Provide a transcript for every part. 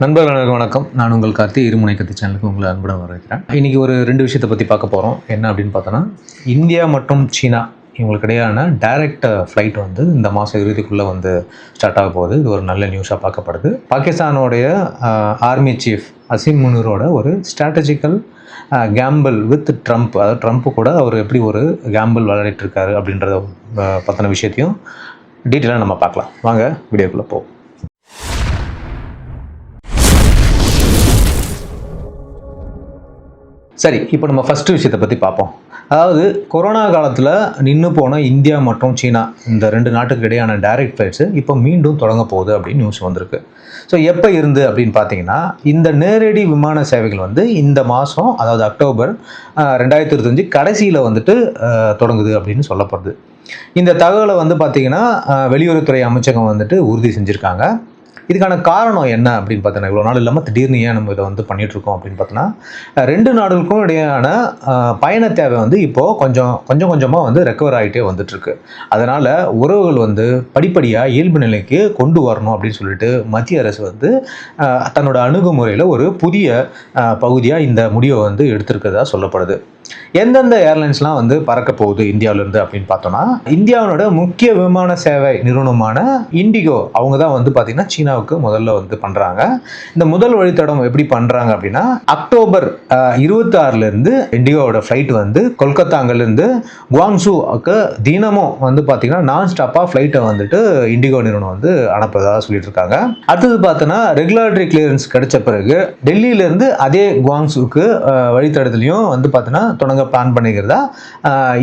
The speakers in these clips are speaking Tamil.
நண்பர்களுக்கு வணக்கம். நான் உங்கள் கார்த்தி. இருமுனை கத்தி சேனலுக்கு உங்களை அன்புடன் வரவேற்கிறேன். இன்றைக்கி ஒரு 2 விஷயத்தை பற்றி பார்க்க போகிறோம். என்ன அப்படின்னு பார்த்தோன்னா, இந்தியா மற்றும் சீனா இவங்களுக்கு இடையான டைரக்ட் ஃப்ளைட் வந்து இந்த மாதம் இறுதிக்குள்ளே வந்து ஸ்டார்ட் ஆக போகுது. இது ஒரு நல்ல நியூஸாக பார்க்கப்படுது. பாகிஸ்தானுடைய ஆர்மி சீஃப் அசீம் முனீரோட ஒரு ஸ்ட்ராட்டஜிக்கல் கேம்பிள் வித் ட்ரம்ப், அதாவது ட்ரம்ப்பு கூட அவர் எப்படி ஒரு கேம்பிள் விளையாடிட்டு இருக்காரு அப்படின்றத பற்றின விஷயத்தையும் டீட்டெயிலாக நம்ம பார்க்கலாம். வாங்க வீடியோக்குள்ளே போவோம். சரி, இப்போ நம்ம ஃபஸ்ட்டு விஷயத்தை பற்றி பார்ப்போம். அதாவது கொரோனா காலத்தில் நின்று போன இந்தியா மற்றும் சீனா இந்த 2 நாட்டுக்கு இடையான டைரக்ட் ஃப்ளைட்ஸு இப்போ மீண்டும் தொடங்க போகுது அப்படின்னு நியூஸ் வந்திருக்கு. ஸோ எப்போ இருந்து அப்படின்னு பார்த்தீங்கன்னா, இந்த நேரடி விமான சேவைகள் வந்து இந்த மாதம், அதாவது அக்டோபர் 2025 கடைசியில் வந்துட்டு தொடங்குது அப்படின்னு சொல்லப்படுது. இந்த தகவலை வந்து பார்த்திங்கன்னா வெளியுறவுத்துறை அமைச்சகம் வந்துட்டு உறுதி செஞ்சுருக்காங்க. இதுக்கான காரணம் என்ன அப்படின்னு பார்த்தோன்னா, இவ்வளோ நாள் இல்லாமல் திடீர்னு ஏன் நம்ம இதை வந்து பண்ணிகிட்ருக்கோம் அப்படின்னு பார்த்தோன்னா, 2 நாடுகளுக்கும் இடையான பயண தேவை வந்து இப்போது கொஞ்சமாக வந்து ரெக்கவர் ஆகிட்டே வந்துட்டுருக்கு. அதனால் உறவுகள் வந்து படிப்படியாக இயல்பு நிலைக்கு கொண்டு வரணும் அப்படின்னு சொல்லிட்டு மத்திய அரசு வந்து தன்னோட அணுகுமுறையில் ஒரு புதிய பகுதியாக இந்த முடிவை வந்து எடுத்திருக்கிறதா சொல்லப்படுது. எந்தெந்த ஏர்லைன்ஸ்லாம் வந்து பறக்க போகுது இந்தியாவிலேருந்து அப்படின்னு பார்த்தோன்னா, இந்தியாவோட முக்கிய விமான சேவை நிறுவனமான இண்டிகோ அவங்க தான் வந்து பார்த்திங்கன்னா சீனாவுக்கு முதல்ல வந்து பண்ணுறாங்க. இந்த முதல் வழித்தடம் எப்படி பண்ணுறாங்க அப்படின்னா, அக்டோபர் 26லேருந்து இண்டிகோவோட ஃப்ளைட் வந்து கொல்கத்தாங்கிலேருந்து குவாங்சூக்கு தினமும் வந்து பார்த்திங்கன்னா நான் ஸ்டாப்பாக ஃப்ளைட்டை வந்துட்டு இண்டிகோ நிறுவனம் வந்து அனுப்புறதாக சொல்லிட்டு இருக்காங்க. அடுத்தது பார்த்தோன்னா, ரெகுலேட்டரி கிளியரன்ஸ் கிடைச்ச பிறகு டெல்லியிலேருந்து அதே குவாங்சூக்கு வழித்தடத்துலையும் வந்து பார்த்தீங்கன்னா தொடங்க பிளான் பண்ணிக்கிறதா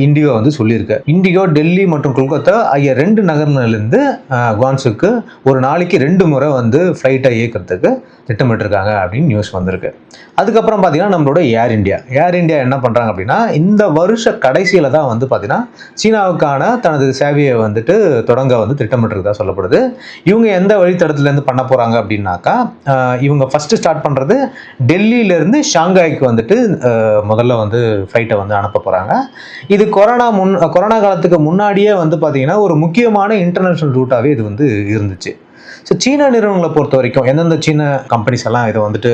இண்டிகோ வந்து சொல்லியிருக்கு. இண்டிகோ டெல்லி மற்றும் கொல்கத்தா ஆகிய 2 நகரங்கள்லேருந்து குவாங்சூக்கு ஒரு நாளைக்கு 2 முறை வந்து ஃப்ளைட்டை இயக்கிறதுக்கு திட்டமிட்டிருக்காங்க அப்படின்னு நியூஸ் வந்திருக்கு. அதுக்கப்புறம் பார்த்தீங்கன்னா நம்மளோட ஏர் இந்தியா என்ன பண்ணுறாங்க அப்படின்னா, இந்த வருஷ கடைசியில் தான் வந்து பார்த்தீங்கன்னா சீனாவுக்கான தனது சேவையை வந்துட்டு தொடங்க வந்து திட்டமிட்டிருக்கதா சொல்லப்படுது. இவங்க எந்த வழித்தடத்துலேருந்து பண்ண போகிறாங்க அப்படின்னாக்கா, இவங்க ஃபஸ்ட்டு ஸ்டார்ட் பண்ணுறது டெல்லியிலேருந்து ஷாங்காய்க்கு வந்துட்டு முதல்ல வந்து ஃப்ளைட்டை வந்து அனுப்ப போகிறாங்க. இது கொரோனா காலத்துக்கு முன்னாடியே வந்து பார்த்தீங்கன்னா ஒரு முக்கியமான இன்டர்நேஷ்னல் ரூட்டாகவே இது வந்து இருந்துச்சு. ஸோ சீனா நிறுவனங்களை பொறுத்த வரைக்கும் எந்தெந்த சீன கம்பெனிஸ் எல்லாம் இதை வந்துட்டு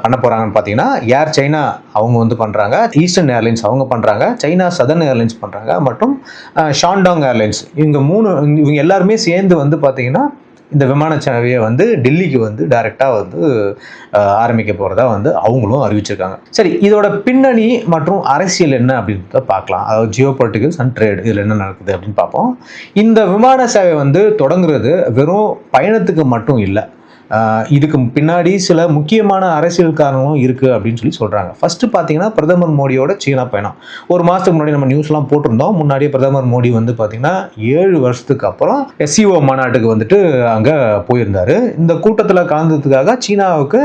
பண்ண போகிறாங்கன்னு பார்த்தீங்கன்னா, ஏர் சைனா அவங்க வந்து பண்ணுறாங்க, ஈஸ்டர்ன் ஏர்லைன்ஸ் அவங்க பண்ணுறாங்க, சைனா சதர்ன் ஏர்லைன்ஸ் பண்ணுறாங்க, மற்றும் ஷாண்டாங் ஏர்லைன்ஸ். இவங்க எல்லாருமே சேர்ந்து வந்து பார்த்தீங்கன்னா இந்த விமான சேவையை வந்து டெல்லிக்கு வந்து டைரெக்டாக வந்து ஆரம்பிக்க போகிறதா வந்து அவங்களும் அறிவிச்சிருக்காங்க. சரி, இதோட பின்னணி மற்றும் அரசியல் என்ன அப்படின்றத பார்க்கலாம். அதாவது ஜியோ பொலிட்டிக்கல்ஸ் அண்ட் ட்ரேட் இதில் என்ன நடக்குது அப்படின்னு பார்ப்போம். இந்த விமான சேவை வந்து தொடங்குறது வெறும் பயணத்துக்கு மட்டும் இல்லை, இதுக்கு பின்னாடி சில முக்கியமான அரசியல் காரணங்களும் இருக்குது அப்படின்னு சொல்கிறாங்க. ஃபஸ்ட்டு பார்த்தீங்கன்னா பிரதமர் மோடியோட சீனா பயணம். ஒரு மாதத்துக்கு முன்னாடி நம்ம நியூஸ்லாம் போட்டிருந்தோம். முன்னாடியே பிரதமர் மோடி வந்து பார்த்திங்கன்னா 7 வருஷத்துக்கு அப்புறம் SCO மாநாட்டுக்கு வந்துட்டு அங்கே போயிருந்தார். இந்த கூட்டத்தில் கலந்ததுக்காக சீனாவுக்கு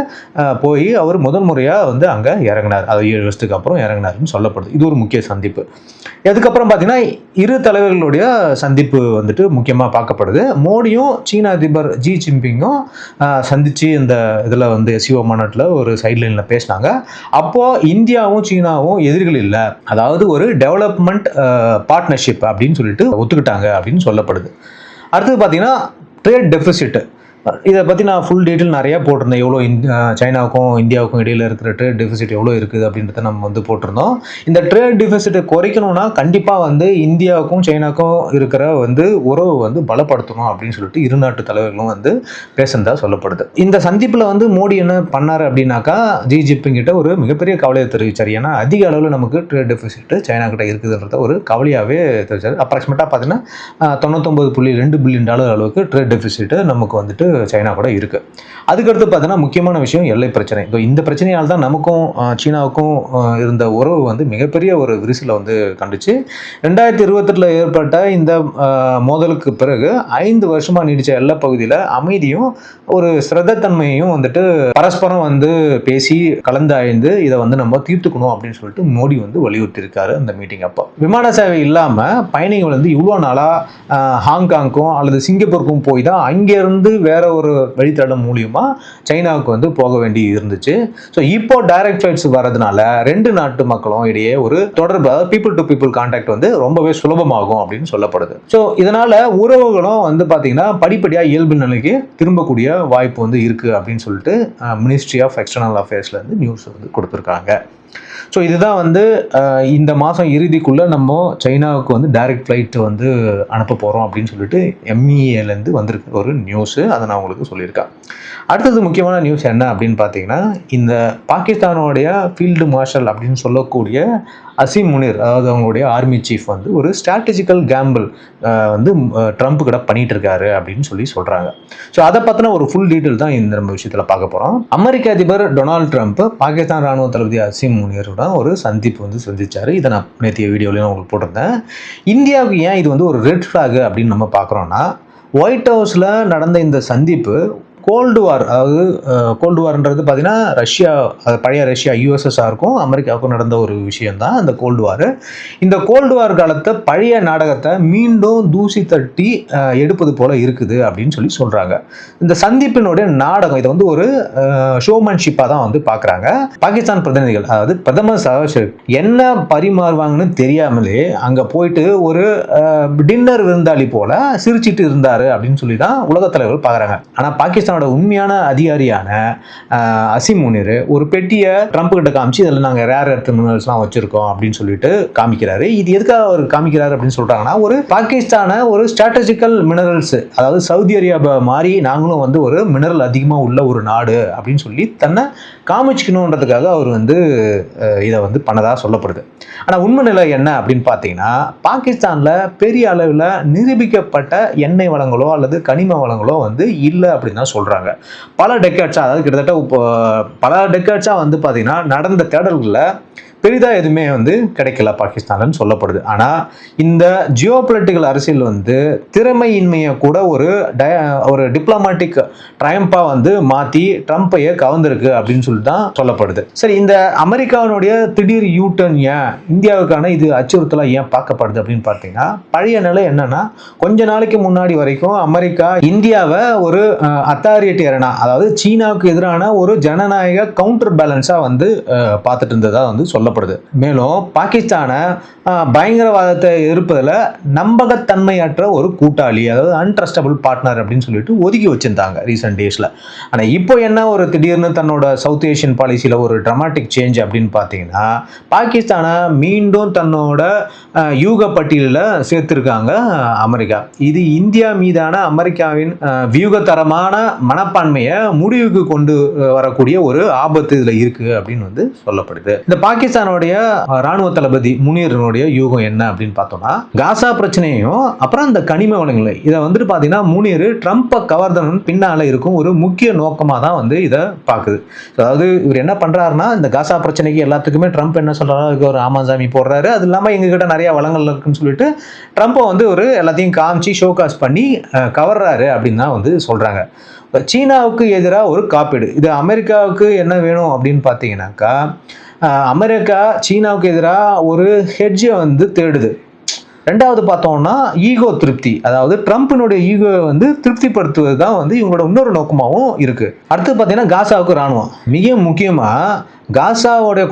போய் அவர் முதல் முறையாக வந்து அங்கே இறங்கினார். அது 7 வருஷத்துக்கு அப்புறம் இறங்கினார்னு சொல்லப்படுது. இது ஒரு முக்கிய சந்திப்பு. அதுக்கப்புறம் பார்த்தீங்கன்னா இரு தலைவர்களுடைய சந்திப்பு வந்துட்டு முக்கியமாக பார்க்கப்படுது. மோடியும் சீன அதிபர் ஜி ஜின்பிங்கும் சந்தித்து இந்த இதில் வந்து SCO மாநாட்டில் ஒரு சைட்லைனில் பேசினாங்க. அப்போது இந்தியாவும் சீனாவும் எதிரிகள் இல்லை, அதாவது ஒரு டெவலப்மெண்ட் பார்ட்னர்ஷிப் அப்படின்னு சொல்லிட்டு ஒத்துக்கிட்டாங்க அப்படின்னு சொல்லப்படுது. அடுத்தது பார்த்தீங்கன்னா ட்ரேட் டெஃபிசிட். இதை பற்றி நான் ஃபுல் டீட்டெயில் நிறையா போட்டிருந்தேன். எவ்வளோ சைனாவுக்கும் இந்தியாவுக்கும் இடையில் இருக்கிற ட்ரேட் டெஃபிசிட் எவ்வளோ இருக்குது அப்படின்றத நம்ம வந்து போட்டிருந்தோம். இந்த ட்ரேட் டெஃபிசிட்டை குறைக்கணும்னா கண்டிப்பாக வந்து இந்தியாவுக்கும் சைனாவுக்கும் இருக்கிற வந்து உறவு வந்து பலப்படுத்தணும் அப்படின்னு சொல்லிட்டு இரு நாட்டு தலைவர்களும் வந்து பேசுனதா சொல்லப்படுது. இந்த சந்திப்பில் வந்து மோடி என்ன பண்ணார் அப்படின்னாக்கா, ஜி ஜின்பிங் கிட்ட ஒரு மிகப்பெரிய கவலையை தெரிவித்தார். ஏன்னா அதிக அளவில் நமக்கு ட்ரேட் டெஃபிசிட் சைனா கிட்ட இருக்குதுன்றத ஒரு கவலையாகவே தெரிவித்தார். அப்ராக்சிமேட்டாக பார்த்தீங்கன்னா $99.2 பில்லியன் அளவுக்கு ட்ரேட் டெஃபிசிட்டு நமக்கு வந்துட்டு சைனா கூட இருக்கு. அதுக்கடுத்து பார்த்தீங்கன்னா முக்கியமான விஷயம் எல்லை பிரச்சனை. இந்த பிரச்சனையால் தான் நமக்கும் சீனாவுக்கும் இருந்த உறவு வந்து மிகப்பெரிய ஒரு விரிசலை வந்து கண்டுச்சு. 2028 ஏற்பட்ட இந்த மோதலுக்கு பிறகு 5 வருஷமாக நீடிச்ச எல்லை பகுதியில் அமைதியும் ஒரு ஸ்ரத்தன்மையும் வந்துட்டு பரஸ்பரம் வந்து பேசி கலந்தாய்ந்து இதை வந்து நம்ம தீர்த்துக்கணும் அப்படின்னு சொல்லிட்டு மோடி வந்து வலியுறுத்தி இருக்காரு அந்த மீட்டிங் அப்போ. விமான சேவை இல்லாமல் பயணிகள் வந்து இவ்வளோ நாளாக ஹாங்காங்க்கும் அல்லது சிங்கப்பூருக்கும் போய் தான் அங்கேருந்து வேற வேற ஒரு வழித்தடம் மூலியமா சைனாவுக்கு வந்து போக வேண்டி இருந்துச்சு. ஸோ இப்போ டைரக்ட் ஃபிளைட்ஸ் வரதுனால ரெண்டு நாட்டு மக்களும் இடையே ஒரு தொடர்பு, பீப்புள் டு பீப்புள் கான்டாக்ட் வந்து ரொம்பவே சுலபமாகும் அப்படின்னு சொல்லப்படுது. ஸோ இதனால உறவுகளும் வந்து பார்த்தீங்கன்னா படிப்படியாக இயல்பு நிலைக்கு திரும்பக்கூடிய வாய்ப்பு வந்து இருக்கு அப்படின்னு சொல்லிட்டு மினிஸ்ட்ரி ஆஃப் எக்ஸ்டர்னல் அஃபேர்ஸ்ல இருந்து நியூஸ் வந்து கொடுத்துருக்காங்க. ஸோ இதுதான் வந்து இந்த மாதம் இறுதிக்குள்ளே நம்ம சைனாவுக்கு வந்து டைரக்ட் ஃப்ளைட் வந்து அனுப்ப போகிறோம் அப்படின்னு சொல்லிட்டு எம்இஏலேருந்து வந்திருக்கு ஒரு நியூஸு. அதை நான் உங்களுக்கு சொல்லியிருக்கேன். அடுத்தது முக்கியமான நியூஸ் என்ன அப்படின்னு பார்த்தீங்கன்னா, இந்த பாகிஸ்தானுடைய ஃபீல்டு மார்ஷல் அப்படின்னு சொல்லக்கூடிய அசீம் முனிர், அதாவது அவங்களுடைய ஆர்மி சீஃப் வந்து ஒரு ஸ்ட்ராட்டஜிக்கல் கேம்பிள் வந்து ட்ரம்ப் கிட்ட பண்ணிட்டு இருக்காரு அப்படின்னு சொல்கிறாங்க. ஸோ அதை பற்றின ஒரு ஃபுல் டீட்டெயில் தான் இந்த நம்ம விஷயத்தில் பார்க்க போகிறோம். அமெரிக்க அதிபர் டொனால்டு ட்ரம்ப் பாகிஸ்தான் ராணுவ தளபதி அசீம் முனிருடன் ஒரு சந்திப்பு வந்து சந்திச்சாரு. இதை நான் நேற்றைய வீடியோலையும் உங்களுக்கு போட்டிருந்தேன். இந்தியாவுக்கு ஏன் இது வந்து ஒரு ரெட் ஃப்ளாக் அப்படின்னு நம்ம பார்க்குறோன்னா, ஒயிட் ஹவுஸில் நடந்த இந்த சந்திப்பு கோல்டு வார், அதாவது கோல்டு வார்ன்றது பார்த்தீங்கன்னா ரஷ்யா, பழைய ரஷ்யா யுஎஸ்எஸ்ஆருக்கும் அமெரிக்காவுக்கும் நடந்த ஒரு விஷயம்தான் இந்த கோல்டு வார். இந்த கோல்டு வார் காலத்தை பழைய நாடகத்தை மீண்டும் தூசி தட்டி எடுப்பது போல இருக்குது அப்படின்னு சொல்கிறாங்க. இந்த சந்திப்பினுடைய நாடகம் இதை வந்து ஒரு ஷோமேன்ஷிப்பாக தான் வந்து பார்க்குறாங்க. பாகிஸ்தான் பிரதிநிதிகள், அதாவது பிரதமர் சஹாஷ் என்ன பரிமாறுவாங்கன்னு தெரியாமலே அங்கே போயிட்டு ஒரு டின்னர் விருந்தாளி போல சிரிச்சிட்டு இருந்தார் அப்படின்னு சொல்லி தான் உலகத் தலைவர்கள் பார்க்குறாங்க. ஆனால் பாகிஸ்தான் உண்மையான அதிகாரியான அசீம் முனிர் ஒரு பெட்டியை ட்ரம்ப் கிட்ட காமிச்சு இதில் நாங்கள் ரேர் எர்த் மினரல்ஸ்லாம் வச்சிருக்கோம் அப்படின்னு சொல்லிட்டு காமிக்கிறாரு. இது எதுக்காக அவர் காமிக்கிறாரு அப்படின்னு சொல்றாங்கன்னா, ஒரு பாகிஸ்தான ஒரு ஸ்ட்ராட்டஜிக்கல் மினரல்ஸ், அதாவது சவுதி அரேபியா மாதிரி நாங்களும் வந்து ஒரு மினரல் அதிகமாக உள்ள ஒரு நாடு அப்படின்னு சொல்லி தன்னை காமிச்சிக்கணுன்றதுக்காக அவர் வந்து இதை வந்து பண்ணதாக சொல்லப்படுது. ஆனால் உண்மை நிலை என்ன அப்படின்னு பார்த்தீங்கன்னா, பாகிஸ்தானில் பெரிய அளவில் நிரூபிக்கப்பட்ட எண்ணெய் வளங்களோ அல்லது கனிம வளங்களோ வந்து இல்லை அப்படின்னு தான் சொல்கிறாங்க. பல டெக்கேட்ஸாக, அதாவது கிட்டத்தட்ட பல டெக்கேட்ஸாக வந்து பார்த்தீங்கன்னா நடந்த தேடல்களில் பெரிதாக எதுவுமே வந்து கிடைக்கல பாகிஸ்தான்லன்னு சொல்லப்படுது. ஆனால் இந்த ஜியோ பொலிட்டிக்கல் அரசியல் வந்து திறமையின்மையை கூட ஒரு டிப்ளமேட்டிக் ட்ரையம்பாக வந்து மாற்றி ட்ரம்ப்பையே கவர்ந்திருக்கு அப்படின்னு சொல்லி தான் சொல்லப்படுது. சரி, இந்த அமெரிக்காவினுடைய திடீர் யூட்டர்ன் ஏன் இந்தியாவுக்கான இது அச்சுறுத்தலாக ஏன் பார்க்கப்படுது அப்படின்னு பார்த்தீங்கன்னா, பழைய நிலை என்னன்னா, கொஞ்ச நாளைக்கு முன்னாடி வரைக்கும் அமெரிக்கா இந்தியாவை ஒரு அத்தாரிட்டேரியனா, அதாவது சீனாவுக்கு எதிரான ஒரு ஜனநாயக கவுண்டர் பேலன்ஸாக வந்து பார்த்துட்டு இருந்ததா வந்து சொல்லப்படுது. மேலும் பாகிஸ்தானை பயங்கரவாதத்தை எதிர்ப்பதில் நம்பகத்தன்மையற்ற ஒரு கூட்டாளி, அதாவது அன்ட்ரஸ்டபிள் பார்ட்னர் அப்படின்னு சொல்லிட்டு ஒதுக்கி வச்சிருந்தாங்க ரீசெண்ட் டேஸில். ஆனால் இப்போ என்ன ஒரு திடீர்னு தன்னோட சவுத் ஏஷியன் பாலிசியில் ஒரு ட்ராமாட்டிக் சேஞ்ச் அப்படின்னு பார்த்தீங்கன்னா, பாகிஸ்தானை மீண்டும் தன்னோட யூக பட்டியலில் சேர்த்திருக்காங்க அமெரிக்கா. இது இந்தியா மீதான அமெரிக்காவின் வியூகத்தரமான மனப்பான்மையை முடிவுக்கு கொண்டு வரக்கூடிய ஒரு ஆபத்து இதில் இருக்கு அப்படின்னு வந்து சொல்லப்படுது. இந்த பாகிஸ்தானுடைய ராணுவ தளபதி முனீருடைய யூகம் என்ன அப்படின்னு பார்த்தோம்னா, காசா பிரச்சனையும் அப்புறம் இந்த கனிம வளங்களை இதை வந்துட்டு பார்த்தீங்கன்னா முனீர் ட்ரம்ப்பை கவர்தன் பின்னால இருக்கும் ஒரு முக்கிய நோக்கமாக தான் வந்து இதை பார்க்குது. அதாவது இவர் என்ன பண்றாருன்னா, இந்த காசா பிரச்சனைக்கு எல்லாத்துக்குமே ட்ரம்ப் என்ன சொல்றாரு, அதுக்கு ஒரு ஆமாசாமி போடுறாரு. அது இல்லாமல் எங்ககிட்ட நிறைய வளங்கள் இருக்குன்னு சொல்லிட்டு ட்ரம்ப்பை வந்து ஒரு எல்லாத்தையும் காமிச்சு ஷோகாஸ் பண்ணி கவர்றாரு அப்படின்னு தான் வந்து சொல்றாங்க. சீனாவுக்கு எதிராக ஒரு காப்பீடு, இது அமெரிக்காவுக்கு என்ன வேணும் அப்படின்னு பார்த்தீங்கன்னாக்கா, அமெரிக்கா சீனாவுக்கு எதிராக ஒரு ஹெட்ஜை வந்து தேடுது. ரெண்டாவது பார்த்தோம்னா ஈகோ திருப்தி, அதாவது ட்ரம்ப்பினுடைய ஈகோ வந்து திருப்திப்படுத்துவது தான் வந்து இவங்களோட இன்னொரு நோக்கமாகவும் இருக்கு. அடுத்து பார்த்தீங்கன்னா காசாவுக்கு ராணுவம், மிக முக்கியமாக காசாவோடைய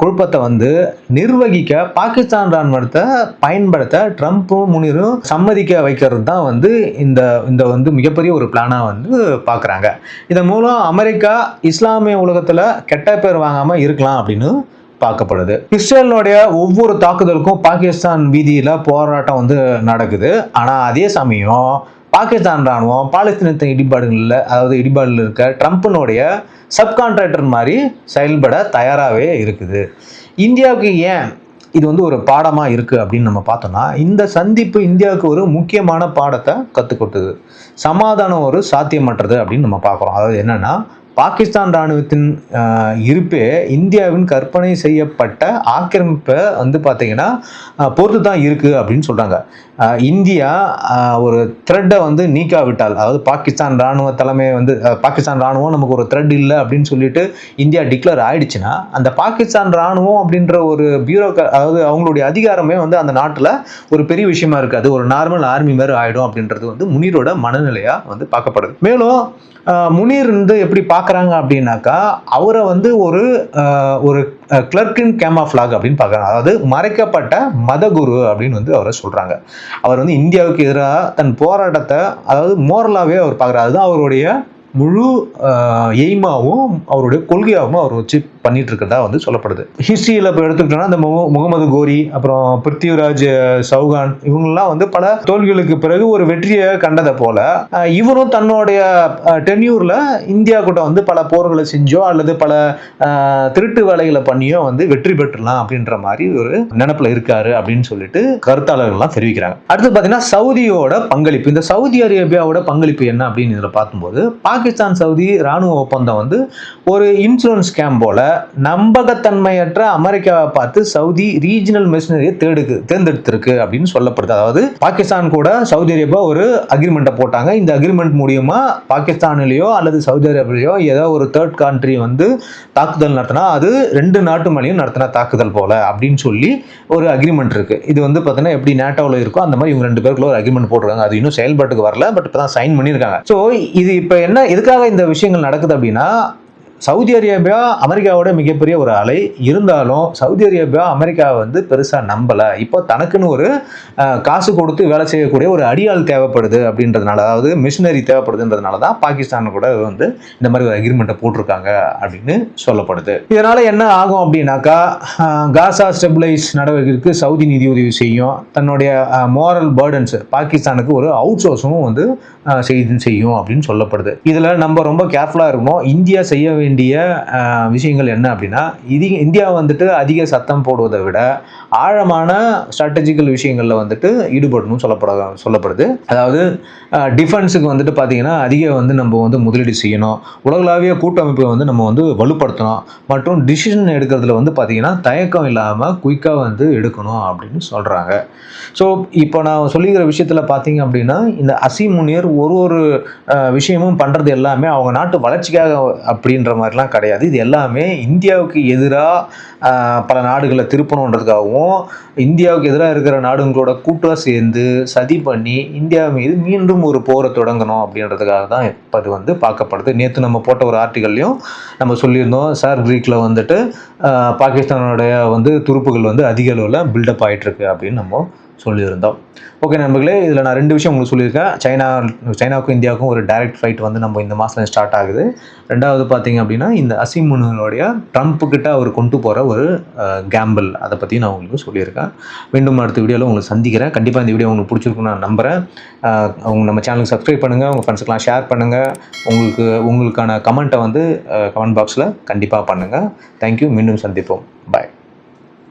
குழப்பத்தை வந்து நிர்வகிக்க பாகிஸ்தான் ராணுவத்தை பயன்படுத்த ட்ரம்ப்பும் முனிரும் சம்மதிக்க வைக்கிறது தான் வந்து இந்த வந்து மிகப்பெரிய ஒரு பிளானாக வந்து பார்க்குறாங்க. இதன் மூலம் அமெரிக்கா இஸ்லாமிய உலகத்தில் கெட்ட பேர் வாங்காமல் இருக்கலாம் அப்படின்னு பார்க்கப்படுது. இஸ்ரேலுடைய ஒவ்வொரு தாக்குதலுக்கும் பாகிஸ்தான் வீதியில் போராட்டம் வந்து நடக்குது. ஆனால் அதே சமயம் பாகிஸ்தான் ராணுவம் பாலஸ்தீனத்தின் இடிபாடுகளில் இருக்க ட்ரம்ப்பினுடைய சப்கான்ட்ராக்டர் மாதிரி செயல்பட தயாராகவே இருக்குது. இந்தியாவுக்கு ஏன் இது வந்து ஒரு பாடமாக இருக்குது அப்படின்னு நம்ம பார்த்தோம்னா, இந்த சந்திப்பு இந்தியாவுக்கு ஒரு முக்கியமான பாடத்தை கற்றுக் கொடுத்தது. சமாதானம் ஒரு சாத்தியமற்றது அப்படின்னு நம்ம பார்க்குறோம். அதாவது என்னன்னா, பாகிஸ்தான் இராணுவத்தின் இருப்பே இந்தியாவின் கற்பனை செய்யப்பட்ட ஆக்கிரமிப்பை வந்து பார்த்தீங்கன்னா பொறுத்து தான் இருக்குது அப்படின்னு சொல்கிறாங்க. இந்தியா ஒரு த்ரெட்டை வந்து நீக்காவிட்டால், அதாவது பாகிஸ்தான் இராணுவ தலைமை வந்து பாகிஸ்தான் இராணுவம் நமக்கு ஒரு த்ரெட் இல்லை அப்படின்னு சொல்லிட்டு இந்தியா டிக்ளேர் ஆயிடுச்சுன்னா, அந்த பாகிஸ்தான் இராணுவம் அப்படின்ற ஒரு அதாவது அவங்களுடைய அதிகாரமே வந்து அந்த நாட்டில் ஒரு பெரிய விஷயமா இருக்காது, ஒரு நார்மல் ஆர்மி மாதிரி ஆயிடும் அப்படின்றது வந்து முனீரோட மனநிலையா வந்து பார்க்கப்படுது. மேலும் முனீர் வந்து எப்படி பார்க்குறாங்க அப்படின்னாக்கா, அவரை வந்து ஒரு ஒரு கிளர்க்கின் கேமாஃப்ளாக் அப்படின்னு பார்க்குறாங்க. அதாவது மறைக்கப்பட்ட மதகுரு அப்படின்னு வந்து அவரை சொல்கிறாங்க. அவர் வந்து இந்தியாவுக்கு எதிராக தன் போராட்டத்தை அதாவது மோரலாகவே அவர் பார்க்குறாரு. அதுதான் அவருடைய முழு எய்மாவும் அவருடைய கொள்கையாகவும் அவர் வச்சு பண்ணிட்டு இருக்கிறதா வந்து சொல்லப்படுது. ஹிஸ்டரியில் இப்போ எடுத்துக்கிட்டோம்னா இந்த முகமது கோரி, அப்புறம் பிருத்திவிராஜ் சௌகான், இவங்கெல்லாம் வந்து பல தோல்விகளுக்கு பிறகு ஒரு வெற்றியை கண்டதை போல இவரும் தன்னுடைய டென்யூர்ல இந்தியா கூட வந்து பல போர்களை செஞ்சோ அல்லது பல திருட்டு வேலைகளை பண்ணியோ வந்து வெற்றி பெற்றலாம் அப்படின்ற மாதிரி ஒரு நினைப்புல இருக்காரு அப்படின்னு சொல்லிட்டு கருத்தாளர்கள்லாம் தெரிவிக்கிறாங்க. அடுத்து பார்த்தீங்கன்னா சவுதியோட பங்களிப்பு. இந்த சவுதி அரேபியாவோட பங்களிப்பு என்ன அப்படின்னு இதில் பார்க்கும்போது, பாகிஸ்தான் சவுதி ராணுவ ஒப்பந்தம் வந்து ஒரு இன்சூரன்ஸ் ஸ்கேம் போல நம்பகத்தன்மையற்ற அமெரிக்காவை பார்த்து சவுதி ரீஜனல் மிஷனரியை தேர்ந்தெடுத்திருக்கு அப்படின்னு சொல்லப்படுது. அதாவது பாகிஸ்தான் கூட சவுதி அரேபியா ஒரு அக்ரிமெண்ட்டை போட்டாங்க. இந்த அக்ரிமெண்ட் மூலியமா பாகிஸ்தானிலேயோ அல்லது சவுதி அரேபியாலையோ ஏதோ ஒரு தேர்ட் கண்ட்ரி வந்து தாக்குதல் நடத்தினா அது ரெண்டு நாட்டு மேலேயும் நடத்தின தாக்குதல் போல அப்படின்னு சொல்லி ஒரு அக்ரிமெண்ட் இருக்கு. இது வந்து பார்த்தீங்கன்னா எப்படி நேட்டோவில் இருக்கோ அந்த மாதிரி இவங்க ரெண்டு பேருக்குள்ள ஒரு அக்ரிமெண்ட் போட்டிருக்காங்க. அது இன்னும் செயல்பாட்டுக்கு வரல, பட் இப்போ தான் சைன் பண்ணியிருக்காங்க. ஸோ இது இப்போ என்ன எதுக்காக இந்த விஷயங்கள் நடக்குது அப்படின்னா, சவுதி அரேபியா அமெரிக்காவோட மிகப்பெரிய ஒரு அலை இருந்தாலும் சவுதி அரேபியா அமெரிக்காவை வந்து பெருசாக நம்பலை. இப்போ தனக்குன்னு ஒரு காசு கொடுத்து வேலை செய்யக்கூடிய ஒரு அடியாள் தேவைப்படுது அப்படின்றதுனால, அதாவது மிஷினரி தேவைப்படுதுன்றதுனால தான் பாகிஸ்தான் கூட வந்து இந்த மாதிரி ஒரு அக்ரிமெண்ட்டை போட்டிருக்காங்க அப்படின்னு சொல்லப்படுது. இதனால என்ன ஆகும் அப்படின்னாக்கா, காசா ஸ்டெபிலைஸ் நடவடிக்கைக்கு சவுதி நிதி உதவி செய்யும். தன்னுடைய மோரல் பேர்டன்ஸ் பாகிஸ்தானுக்கு ஒரு அவுட் சோர்ஸும் வந்து செய்யும் அப்படின்னு சொல்லப்படுது. இதில் நம்ம ரொம்ப கேர்ஃபுல்லாக இருக்கணும். இந்தியா செய்ய வேண்டிய விஷயங்கள் என்ன அப்படின்னா, இந்தியா வந்துட்டு அதிக சத்தம் போடுவதை விட ஆழமான ஸ்ட்ராட்டஜிக்கல் விஷயங்களில் வந்துட்டு ஈடுபடணும் சொல்லப்படுது. அதாவது டிஃபென்ஸுக்கு வந்துட்டு பார்த்தீங்கன்னா அதிக வந்து நம்ம வந்து முதலீடு செய்யணும், உலகளாவிய கூட்டமைப்பை வந்து நம்ம வந்து வலுப்படுத்தணும், மற்றும் டிசிஷன் எடுக்கிறதுல வந்து பார்த்தீங்கன்னா தயக்கம் இல்லாமல் குயிக்காக வந்து எடுக்கணும் அப்படின்னு சொல்கிறாங்க. ஸோ இப்போ நான் சொல்லிக்கிற விஷயத்தில் பார்த்தீங்க அப்படின்னா, இந்த அசீம் முனீர் ஒரு விஷயமும் பண்ணுறது எல்லாமே அவங்க நாட்டு வளர்ச்சிக்காக அப்படின்ற மாதிரிலாம் கிடையாது. இது எல்லாமே இந்தியாவுக்கு எதிராக பல நாடுகளை திருப்பணுன்றதுக்காகவும், இந்தியாவுக்கு எதிராக இருக்கிற நாடுகளோட கூட்டாக சேர்ந்து சதி பண்ணி இந்தியா மீது மீண்டும் ஒரு போரை தொடங்கணும் அப்படின்றதுக்காக தான் இப்போ அது வந்து பார்க்கப்படுது. நேற்று நம்ம போட்ட ஒரு ஆர்டிகல்லையும் நம்ம சொல்லியிருந்தோம், சார் கிரீக்கில் வந்துட்டு பாகிஸ்தானோடைய வந்து துருப்புகள் வந்து அதிக அளவில் பில்டப் ஆகிட்டுருக்கு அப்படின்னு நம்ம சொல்லியிருந்தோம். ஓகே நண்பர்களே, இதில் நான் ரெண்டு விஷயம் உங்களுக்கு சொல்லியிருக்கேன். சைனாவுக்கும் இந்தியாவுக்கும் ஒரு டைரக்ட் ஃபைட் வந்து நம்ம இந்த மாதத்தில் ஸ்டார்ட் ஆகுது. ரெண்டாவது பார்த்தீங்க அப்படின்னா, இந்த அசீம் முனீருடைய ட்ரம்ப்புக்கிட்ட அவர் கொண்டு போகிற ஒரு கேம்பிள், அதை பற்றி நான் உங்களுக்கு சொல்லியிருக்கேன். மீண்டும் அடுத்த வீடியோவில் உங்களுக்கு சந்திக்கிறேன். கண்டிப்பாக இந்த வீடியோ உங்களுக்கு பிடிச்சிருக்குன்னு நான் நம்புகிறேன். நம்ம சேனலுக்கு சப்ஸ்கிரைப் பண்ணுங்கள், உங்கள் ஃப்ரெண்ட்ஸுக்கெலாம் ஷேர் பண்ணுங்கள். உங்களுக்கான கமெண்ட்டை வந்து கமெண்ட் பாக்ஸில் கண்டிப்பாக பண்ணுங்கள். தேங்க்யூ. மீண்டும் சந்திப்போம். பாய்.